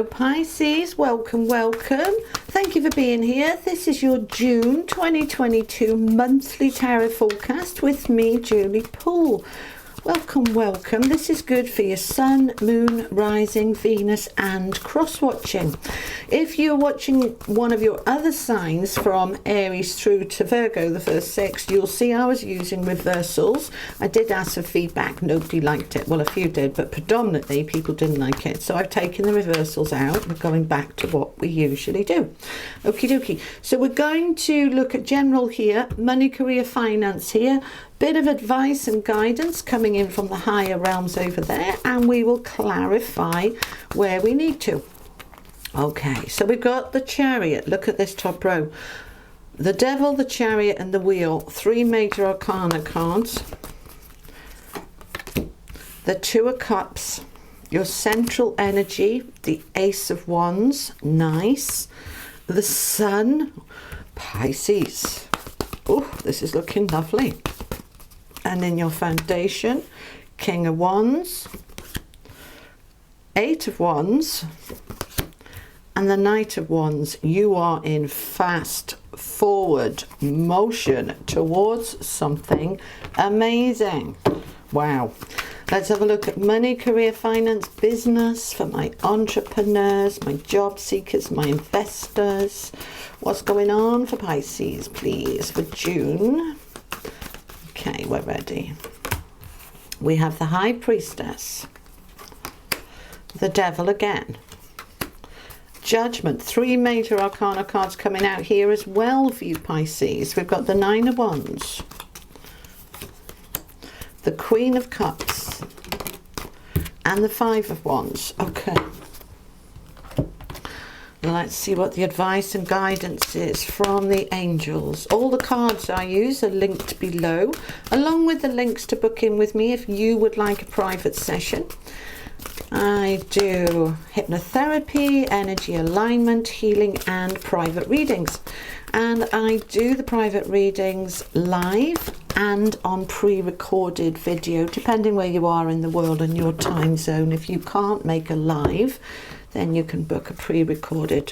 Hello Pisces, welcome, welcome. Thank you for being here. This is your June 2022 monthly tarot forecast with me, Julie Poole. Welcome, welcome. This is good for your sun, moon, rising, Venus and cross-watching. If you're watching one of your other signs from Aries through to Virgo, the first six, you'll see I was using reversals. I did ask for feedback. Nobody liked it. Well, a few did, but predominantly people didn't like it. So I've taken the reversals out. We're going back to what we usually do. Okie dokie. So we're going to look at general here, money, career, finance here. Bit of advice and guidance coming in from the higher realms over there, and we will clarify where we need to. Okay, so we've got the Chariot. Look at this top row. The Devil, the Chariot and the Wheel. Three major arcana cards. The Two of Cups. Your central energy. The Ace of Wands. Nice. The Sun. Pisces. Oh, this is looking lovely. And in your foundation, King of Wands, Eight of Wands, and the Knight of Wands. You are in fast forward motion towards something amazing. Wow. Let's have a look at money, career, finance, business for my entrepreneurs, my job seekers, my investors. What's going on for Pisces, please, for June? Okay, we're ready. We have the High Priestess, the Devil again, Judgment. Three major arcana cards coming out here as well for you Pisces. We've got the Nine of Wands, the Queen of Cups and the Five of Wands. Okay. Let's see what the advice and guidance is from the angels. All the cards I use are linked below, along with the links to book in with me if you would like a private session. I do hypnotherapy, energy alignment, healing and private readings. And I do the private readings live and on pre-recorded video, depending where you are in the world and your time zone. If you can't make a live, then you can book a pre-recorded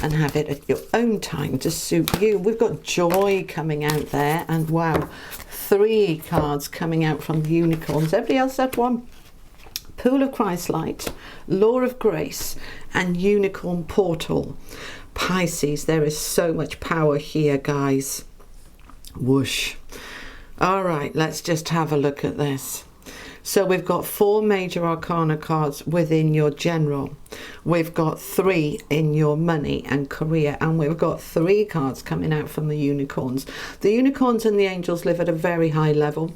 and have it at your own time to suit you. We've got Joy coming out there, and wow, three cards coming out from the unicorns. Everybody else had one. Pool of Christ-light, Law of Grace and Unicorn Portal. Pisces, there is so much power here, guys. Whoosh. All right, let's just have a look at this. So we've got four major arcana cards within your general. We've got three in your money and career, and we've got three cards coming out from the unicorns. The unicorns and the angels live at a very high level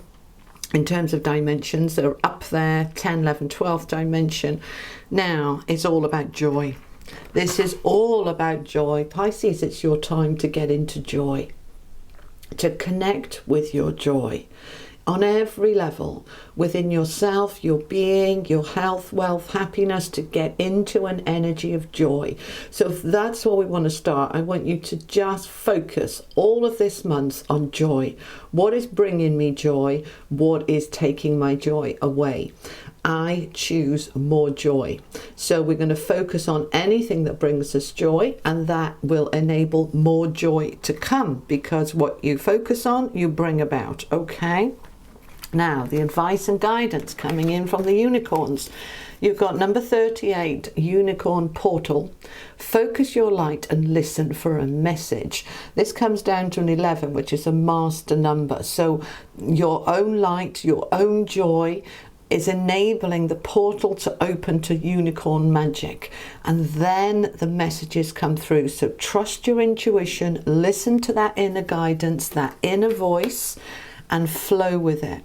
in terms of dimensions. They're up there, 10, 11, 12th dimension. Now it's all about joy. This is all about joy. Pisces, it's your time to get into joy, to connect with your joy on every level, within yourself, your being, your health, wealth, happiness, to get into an energy of joy. So if that's where we want to start, I want you to just focus all of this month on joy. What is bringing me joy? What is taking my joy away? I choose more joy. So we're going to focus on anything that brings us joy, and that will enable more joy to come, because what you focus on, you bring about. Okay? Now, the advice and guidance coming in from the unicorns. You've got number 38, Unicorn Portal. Focus your light and listen for a message. This comes down to an 11, which is a master number. So your own light, your own joy is enabling the portal to open to unicorn magic, and then the messages come through. So trust your intuition, listen to that inner guidance, that inner voice, and flow with it.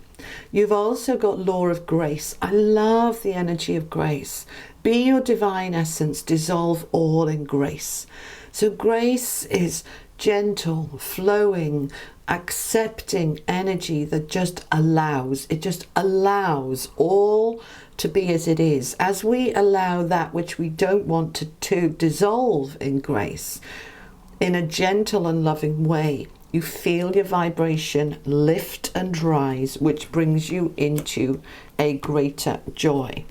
You've also got Law of Grace. I love the energy of grace. Be your divine essence, dissolve all in grace. So grace is gentle, flowing, accepting energy that just allows. It just allows all to be as it is. As we allow that which we don't want to dissolve in grace, in a gentle and loving way, You feel your vibration lift and rise, which brings you into a greater joy.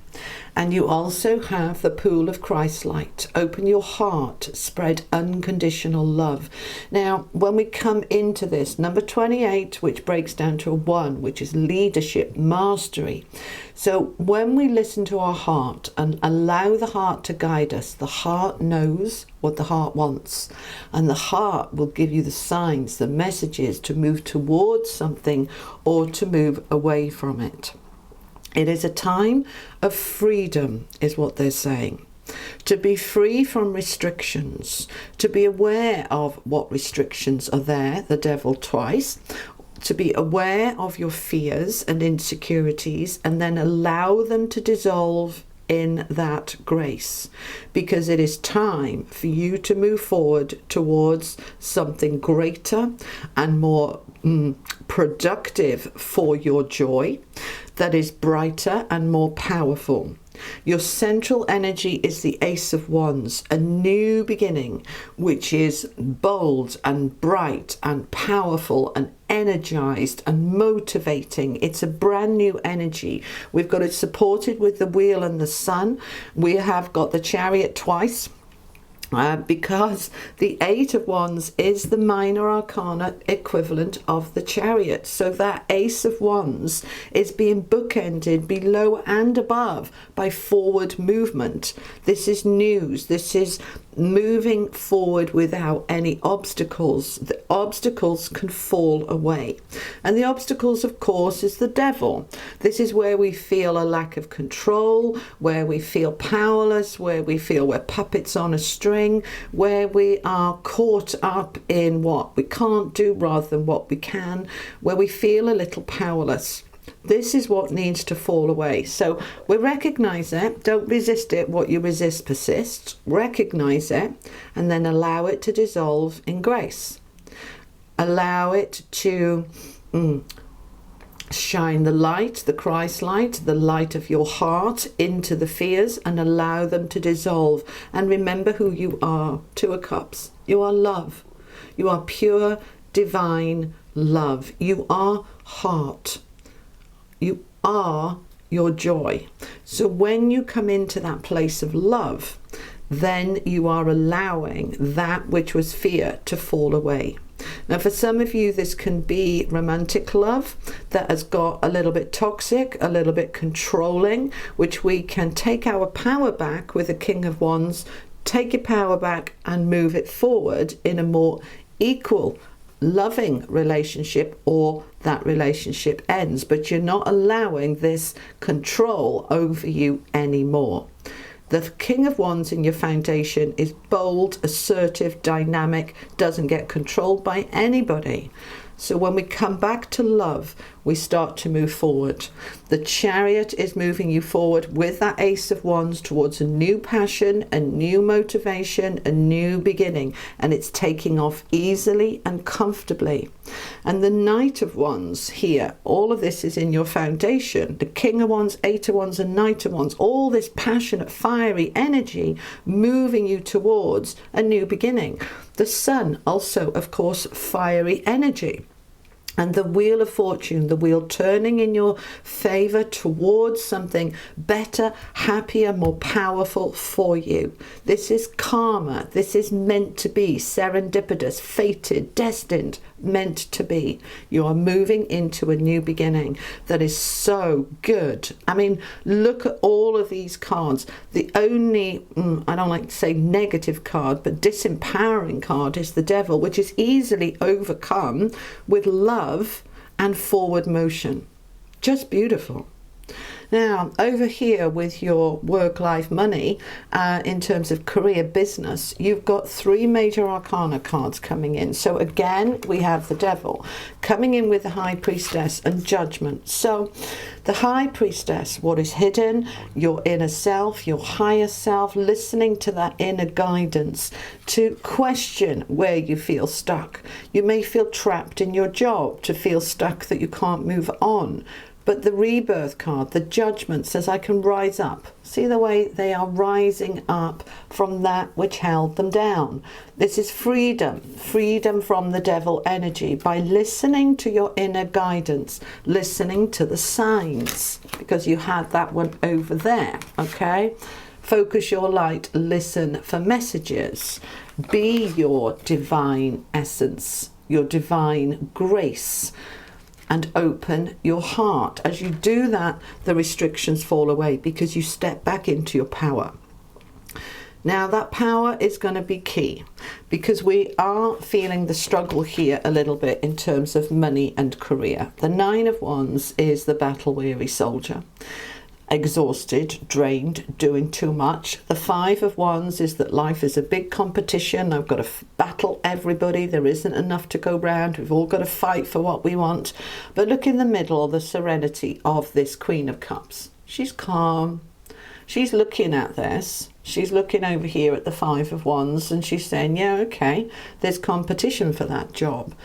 And you also have the pool of Christ light. Open your heart, spread unconditional love. Now, when we come into this, number 28, which breaks down to a 1, which is leadership, mastery. So when we listen to our heart and allow the heart to guide us, the heart knows what the heart wants. And the heart will give you the signs, the messages to move towards something or to move away from it. It is a time of freedom, is what they're saying. To be free from restrictions, to be aware of what restrictions are there, the devil twice, to be aware of your fears and insecurities, and then allow them to dissolve in that grace, because it is time for you to move forward towards something greater and more productive for your joy, that is brighter and more powerful. Your central energy is the Ace of Wands, a new beginning, which is bold and bright and powerful and energized and motivating. It's a brand new energy. We've got it supported with the wheel and the sun. We have got the Chariot twice. Because the Eight of Wands is the minor arcana equivalent of the Chariot. So that Ace of Wands is being bookended below and above by forward movement. This is news. This is moving forward without any obstacles. The obstacles can fall away. And the obstacles, of course, is the devil. This is where we feel a lack of control, where we feel powerless, where we feel we're puppets on a string, where we are caught up in what we can't do rather than what we can, where we feel a little powerless. This is what needs to fall away. So we recognize it. Don't resist it. What you resist persists. Recognize it and then allow it to dissolve in grace. Allow it to shine the light, the Christ light, the light of your heart into the fears and allow them to dissolve. And remember who you are. 2 of Cups. You are love. You are pure, divine love. You are heart. You are your joy. So when you come into that place of love, then you are allowing that which was fear to fall away. Now, for some of you, this can be romantic love that has got a little bit toxic, a little bit controlling, which we can take our power back with the King of Wands, take your power back and move it forward in a more equal, loving relationship, or that relationship ends. But you're not allowing this control over you anymore. The King of Wands in your foundation is bold, assertive, dynamic, doesn't get controlled by anybody. So when we come back to love, we start to move forward. The Chariot is moving you forward with that Ace of Wands towards a new passion, a new motivation, a new beginning. And it's taking off easily and comfortably. And the Knight of Wands here, all of this is in your foundation. The King of Wands, Eight of Wands and Knight of Wands, all this passionate, fiery energy moving you towards a new beginning. The Sun also, of course, fiery energy. And the Wheel of Fortune, the wheel turning in your favor towards something better, happier, more powerful for you. This is karma. This is meant to be, serendipitous, fated, destined, meant to be. You are moving into a new beginning that is so good. I mean, look at all of these cards. The only, I don't like to say negative card, but disempowering card is the Devil, which is easily overcome with love and forward motion. Just beautiful. Now, over here with your work, life, money, in terms of career, business, you've got 3 major arcana cards coming in. So again, we have the Devil coming in with the High Priestess and Judgment. So the High Priestess, what is hidden, your inner self, your higher self, listening to that inner guidance to question where you feel stuck. You may feel trapped in your job, to feel stuck that you can't move on. But the rebirth card, the judgment, says I can rise up. See the way they are rising up from that which held them down. This is freedom, freedom from the devil energy by listening to your inner guidance, listening to the signs, because you had that one over there, okay? Focus your light, listen for messages. Be your divine essence, your divine grace, and open your heart. As you do that, the restrictions fall away because you step back into your power. Now that power is going to be key because we are feeling the struggle here a little bit in terms of money and career. The Nine of Wands is the battle-weary soldier. Exhausted, drained, doing too much. The Five of Wands is that life is a big competition. I've got to battle everybody. There isn't enough to go round. We've all got to fight for what we want. But look in the middle, the serenity of this Queen of Cups. She's calm. She's looking at this. She's looking over here at the Five of Wands and she's saying, yeah, okay, there's competition for that job.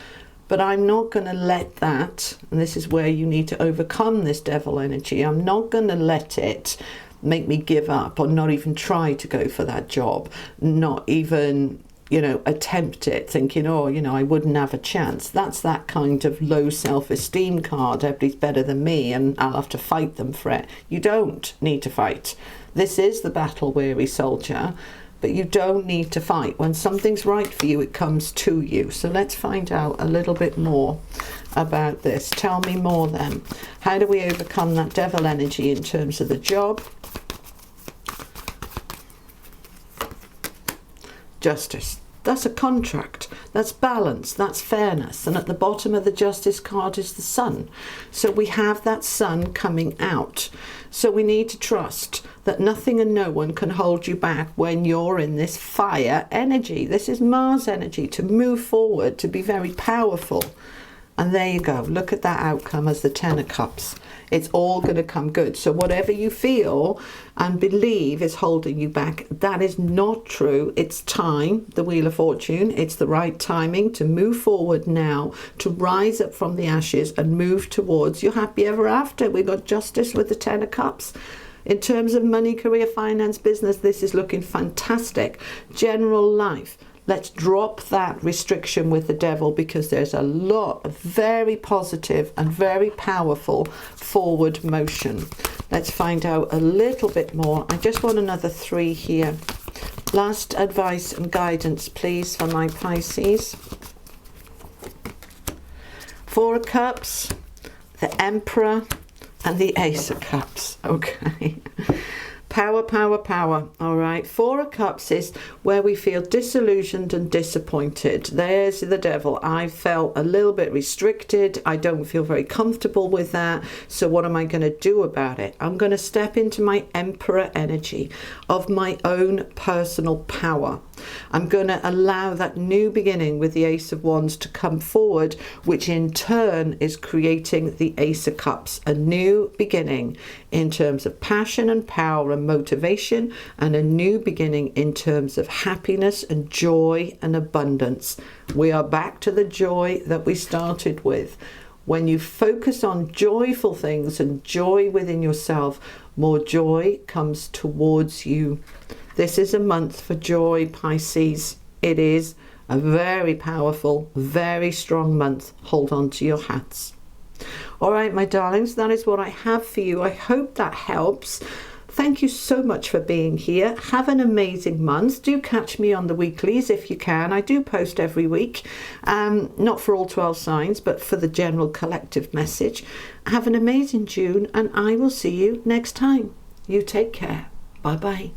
But I'm not going to let that, and this is where you need to overcome this devil energy, I'm not going to let it make me give up or not even try to go for that job, not even, attempt it, thinking, I wouldn't have a chance. That's that kind of low self-esteem card. Everybody's better than me and I'll have to fight them for it. You don't need to fight. This is the battle-weary soldier. But you don't need to fight. When something's right for you, it comes to you. So let's find out a little bit more about this. Tell me more then. How do we overcome that devil energy in terms of the job? Justice. That's a contract. That's balance. That's fairness. And at the bottom of the Justice card is the Sun. So we have that Sun coming out. So we need to trust that nothing and no one can hold you back when you're in this fire energy. This is Mars energy, to move forward, to be very powerful. And there you go. Look at that outcome as the Ten of Cups. It's all going to come good. So whatever you feel and believe is holding you back, that is not true. It's time, the Wheel of Fortune. It's the right timing to move forward now, to rise up from the ashes and move towards your happy ever after. We've got Justice with the Ten of Cups. In terms of money, career, finance, business, this is looking fantastic. General life. Let's drop that restriction with the devil because there's a lot of very positive and very powerful forward motion. Let's find out a little bit more. I just want another 3 here. Last advice and guidance, please, for my Pisces. 4 of Cups, the Emperor, and the Ace of Cups. Okay. Power, power, power. All right. 4 of Cups is where we feel disillusioned and disappointed. There's the devil. I felt a little bit restricted. I don't feel very comfortable with that. So what am I going to do about it? I'm going to step into my Emperor energy of my own personal power. I'm going to allow that new beginning with the Ace of Wands to come forward, which in turn is creating the Ace of Cups, a new beginning in terms of passion and power and motivation, and a new beginning in terms of happiness and joy and abundance. We are back to the joy that we started with. When you focus on joyful things and joy within yourself, more joy comes towards you. This is a month for joy, Pisces. It is a very powerful, very strong month. Hold on to your hats. All right, my darlings, that is what I have for you. I hope that helps. Thank you so much for being here. Have an amazing month. Do catch me on the weeklies if you can. I do post every week, not for all 12 signs, but for the general collective message. Have an amazing June, and I will see you next time. You take care. Bye-bye.